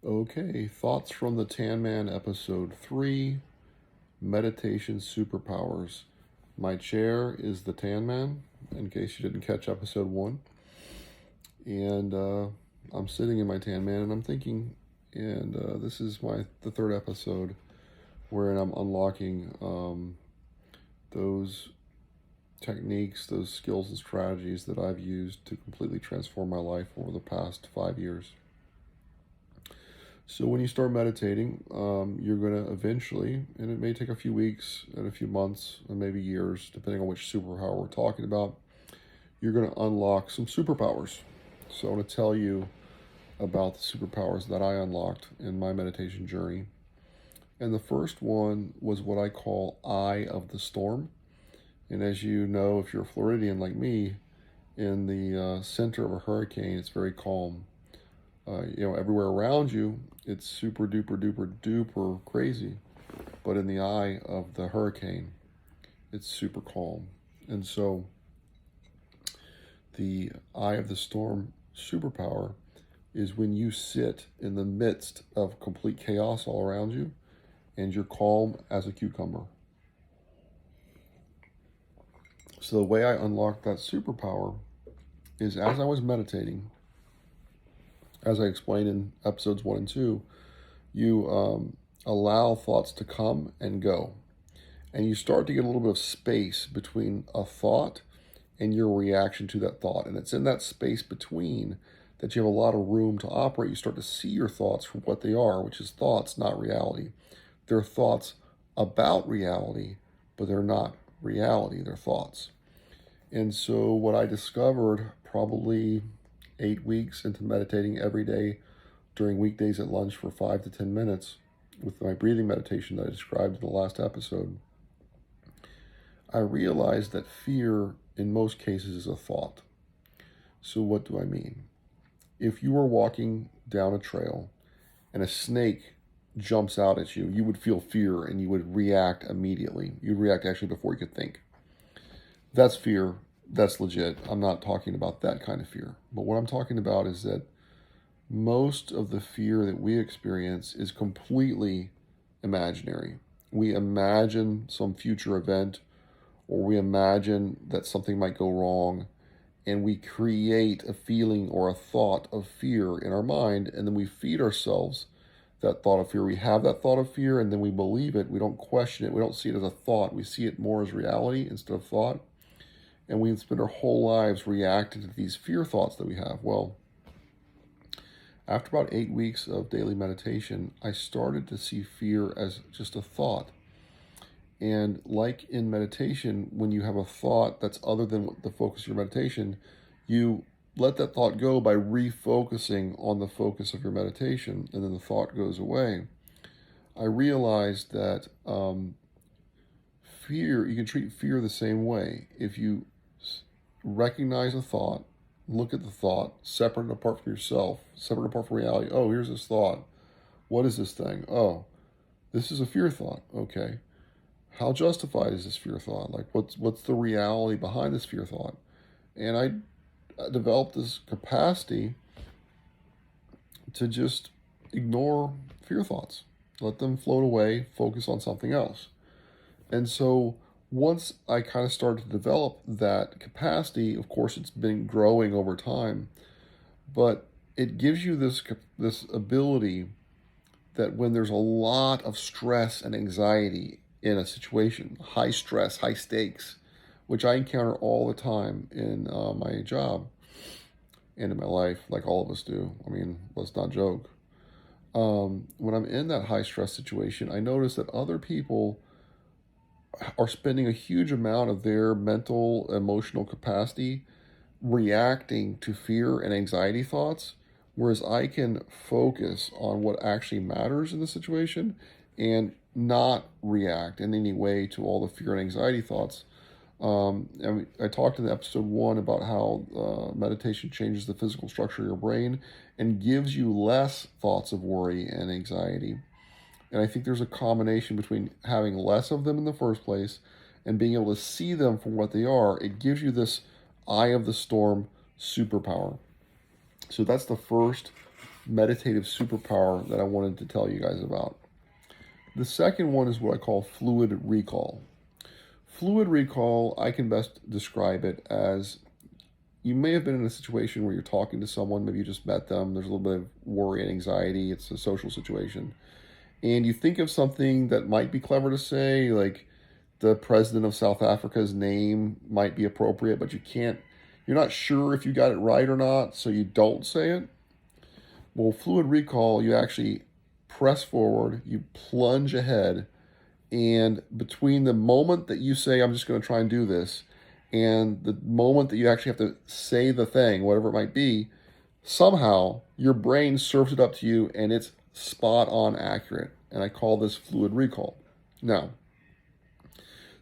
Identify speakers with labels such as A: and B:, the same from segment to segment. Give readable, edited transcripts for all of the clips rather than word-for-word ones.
A: Okay, Thoughts from the Tan Man, Episode 3, Meditation Superpowers. My chair is the Tan Man, in case you didn't catch Episode 1. And I'm sitting in my Tan Man and I'm thinking, and this is the third episode wherein I'm unlocking those techniques, those skills and strategies that I've used to completely transform my life over the past 5 years. So when you start meditating, you're going to eventually, and it may take a few weeks and a few months and maybe years, depending on which superpower we're talking about, you're going to unlock some superpowers. So I want to tell you about the superpowers that I unlocked in my meditation journey. And the first one was what I call eye of the storm. And as you know, if you're a Floridian like me, in the center of a hurricane, it's very calm. Everywhere around you, it's super duper duper duper crazy. But in the eye of the hurricane, it's super calm. And so the eye of the storm superpower is when you sit in the midst of complete chaos all around you and you're calm as a cucumber. So the way I unlocked that superpower is as I was meditating, as I explained in episodes 1 and 2, you allow thoughts to come and go. And you start to get a little bit of space between a thought and your reaction to that thought. And it's in that space between that you have a lot of room to operate. You start to see your thoughts for what they are, which is thoughts, not reality. They're thoughts about reality, but they're not reality. They're thoughts. And so what I discovered probably 8 weeks into meditating every day during weekdays at lunch for 5 to 10 minutes with my breathing meditation that I described in the last episode, I realized that fear in most cases is a thought. So what do I mean? If you were walking down a trail and a snake jumps out at you, you would feel fear and you would react immediately. You'd react actually before you could think. That's fear. That's legit. I'm not talking about that kind of fear. But what I'm talking about is that most of the fear that we experience is completely imaginary. We imagine some future event, or we imagine that something might go wrong, and we create a feeling or a thought of fear in our mind, and then we feed ourselves that thought of fear. We have that thought of fear, and then we believe it. We don't question it. We don't see it as a thought. We see it more as reality instead of thought. And we spend our whole lives reacting to these fear thoughts that we have. Well, after about 8 weeks of daily meditation, I started to see fear as just a thought. And like in meditation, when you have a thought that's other than the focus of your meditation, you let that thought go by refocusing on the focus of your meditation, and then the thought goes away. I realized that fear, you can treat fear the same way. If you recognize a thought, look at the thought, separate and apart from yourself, separate and apart from reality. Oh, here's this thought. What is this thing? Oh, this is a fear thought. Okay. How justified is this fear thought? Like, what's the reality behind this fear thought? And I developed this capacity to just ignore fear thoughts, let them float away, focus on something else. And so once I kind of started to develop that capacity, of course, it's been growing over time, but it gives you this ability that when there's a lot of stress and anxiety in a situation, high stress, high stakes, which I encounter all the time in my job and in my life, like all of us do. I mean, let's not joke. When I'm in that high stress situation, I notice that other people are spending a huge amount of their mental, emotional capacity reacting to fear and anxiety thoughts, whereas I can focus on what actually matters in the situation and not react in any way to all the fear and anxiety thoughts. And I talked in episode 1 about how meditation changes the physical structure of your brain and gives you less thoughts of worry and anxiety. And I think there's a combination between having less of them in the first place and being able to see them for what they are. It gives you this eye of the storm superpower. So that's the first meditative superpower that I wanted to tell you guys about. The second one is what I call fluid recall. Fluid recall, I can best describe it as you may have been in a situation where you're talking to someone, maybe you just met them, there's a little bit of worry and anxiety, it's a social situation, and you think of something that might be clever to say, like the president of South Africa's name might be appropriate, but you're not sure if you got it right or not, so you don't say it. Well, fluid recall, you actually press forward, you plunge ahead, and between the moment that you say, I'm just going to try and do this, and the moment that you actually have to say the thing, whatever it might be, somehow your brain serves it up to you and it's spot on accurate. And I call this fluid recall. Now,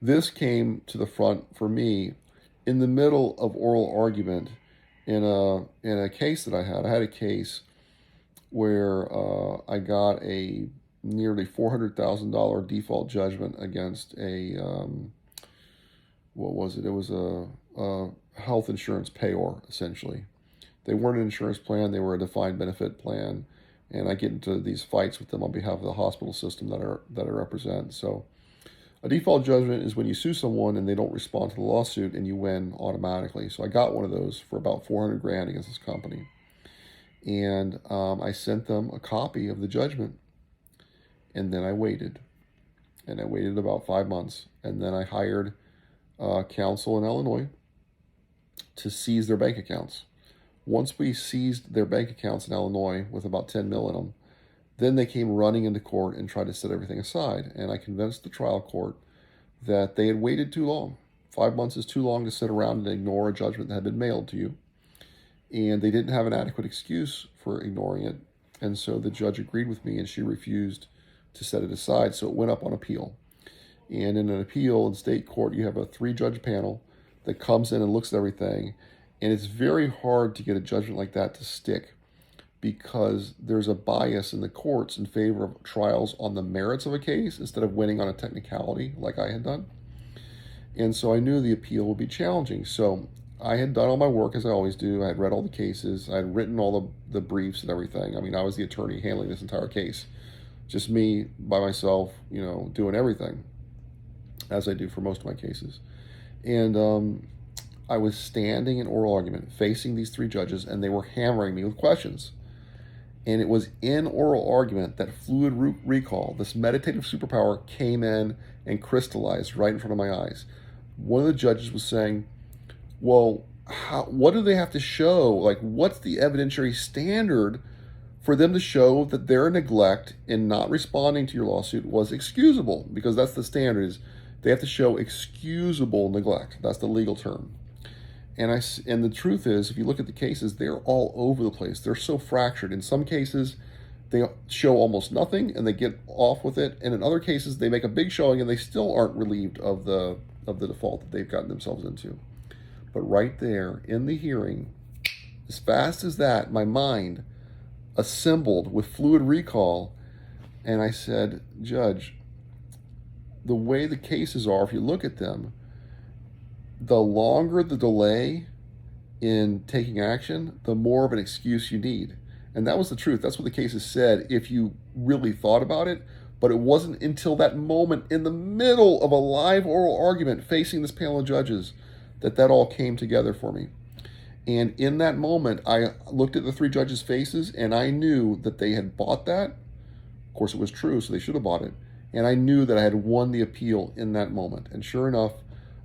A: this came to the front for me in the middle of oral argument in a case that I had. I had a case where I got a nearly $400,000 default judgment against a what was it? It was a health insurance payor, essentially. They weren't an insurance plan; they were a defined benefit plan, and I get into these fights with them on behalf of the hospital system that I represent. So, a default judgment is when you sue someone and they don't respond to the lawsuit, and you win automatically. So I got one of those for about 400 grand against this company, and I sent them a copy of the judgment. And then I waited. And I waited about 5 months. And then I hired counsel in Illinois to seize their bank accounts. Once we seized their bank accounts in Illinois with about 10 mil in them, then they came running into court and tried to set everything aside. And I convinced the trial court that they had waited too long. 5 months is too long to sit around and ignore a judgment that had been mailed to you. And they didn't have an adequate excuse for ignoring it. And so the judge agreed with me and she refused to set it aside, so it went up on appeal. And in an appeal in state court, you have a 3-judge panel that comes in and looks at everything, and it's very hard to get a judgment like that to stick because there's a bias in the courts in favor of trials on the merits of a case instead of winning on a technicality like I had done. And so I knew the appeal would be challenging. So I had done all my work, as I always do. I had read all the cases. I had written all the briefs and everything. I mean, I was the attorney handling this entire case. Just me by myself, doing everything, as I do for most of my cases. And I was standing in oral argument facing these 3 judges, and they were hammering me with questions. And it was in oral argument that fluid recall, this meditative superpower, came in and crystallized right in front of my eyes. One of the judges was saying, well, what do they have to show? Like, what's the evidentiary standard for them to show that their neglect in not responding to your lawsuit was excusable? Because that's the standard, is they have to show excusable neglect. That's the legal term. And the truth is, if you look at the cases, they're all over the place. They're so fractured. In some cases, they show almost nothing and they get off with it. And in other cases, they make a big showing and they still aren't relieved of the default that they've gotten themselves into. But right there in the hearing, as fast as that, my mind assembled with fluid recall, and I said, Judge, the way the cases are, if you look at them, the longer the delay in taking action, the more of an excuse you need. And that was the truth. That's what the cases said if you really thought about it. But it wasn't until that moment in the middle of a live oral argument facing this panel of judges that all came together for me. And in that moment, I looked at the 3 judges' faces, and I knew that they had bought that. Of course, it was true, so they should have bought it. And I knew that I had won the appeal in that moment. And sure enough,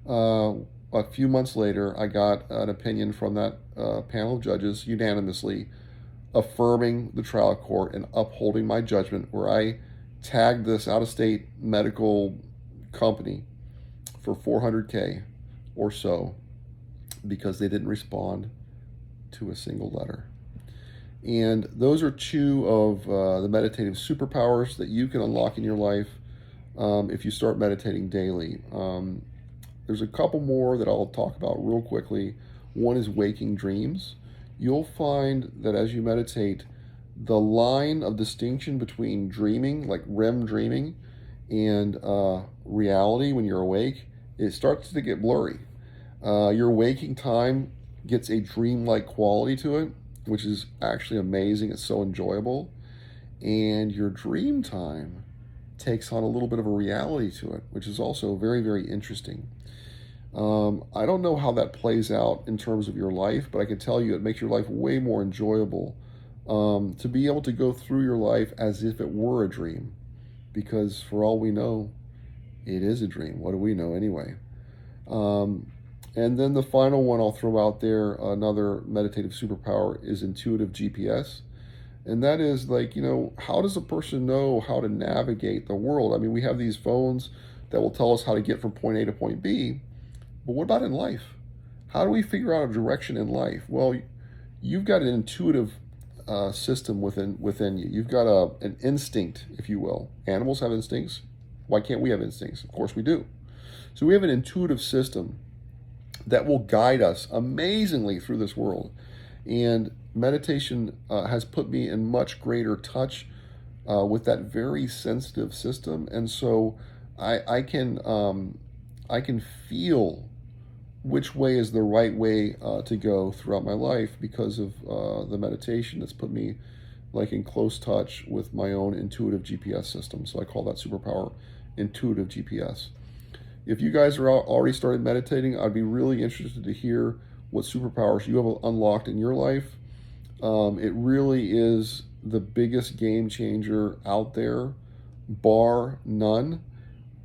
A: a few months later, I got an opinion from that panel of judges unanimously affirming the trial court and upholding my judgment, where I tagged this out-of-state medical company for $400K or so because they didn't respond to a single letter. And those are 2 of the meditative superpowers that you can unlock in your life if you start meditating daily. There's a couple more that I'll talk about real quickly. One is waking dreams. You'll find that as you meditate, the line of distinction between dreaming, like REM dreaming, and reality when you're awake, it starts to get blurry. Your waking time gets a dreamlike quality to it, which is actually amazing. It's so enjoyable. And your dream time takes on a little bit of a reality to it, which is also very, very interesting. I don't know how that plays out in terms of your life, but I can tell you it makes your life way more enjoyable to be able to go through your life as if it were a dream. Because for all we know, it is a dream. What do we know anyway? And then the final one I'll throw out there, another meditative superpower, is intuitive GPS. And that is like, how does a person know how to navigate the world? I mean, we have these phones that will tell us how to get from point A to point B, but what about in life? How do we figure out a direction in life? Well, you've got an intuitive system within you. You've got an instinct, if you will. Animals have instincts. Why can't we have instincts? Of course we do. So we have an intuitive system that will guide us amazingly through this world. And meditation has put me in much greater touch with that very sensitive system. And so I can feel which way is the right way to go throughout my life because of the meditation that's put me like in close touch with my own intuitive GPS system. So I call that superpower intuitive GPS. If you guys are already started meditating, I'd be really interested to hear what superpowers you have unlocked in your life. It really is the biggest game changer out there, bar none.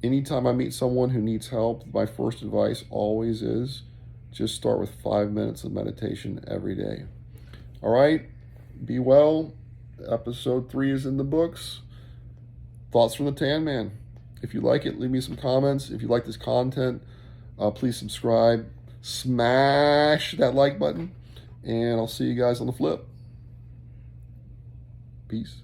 A: Anytime I meet someone who needs help, my first advice always is just start with 5 minutes of meditation every day. All right, be well. Episode 3 is in the books. Thoughts from the Tan Man. If you like it, leave me some comments. If you like this content, please subscribe. Smash that like button. And I'll see you guys on the flip. Peace.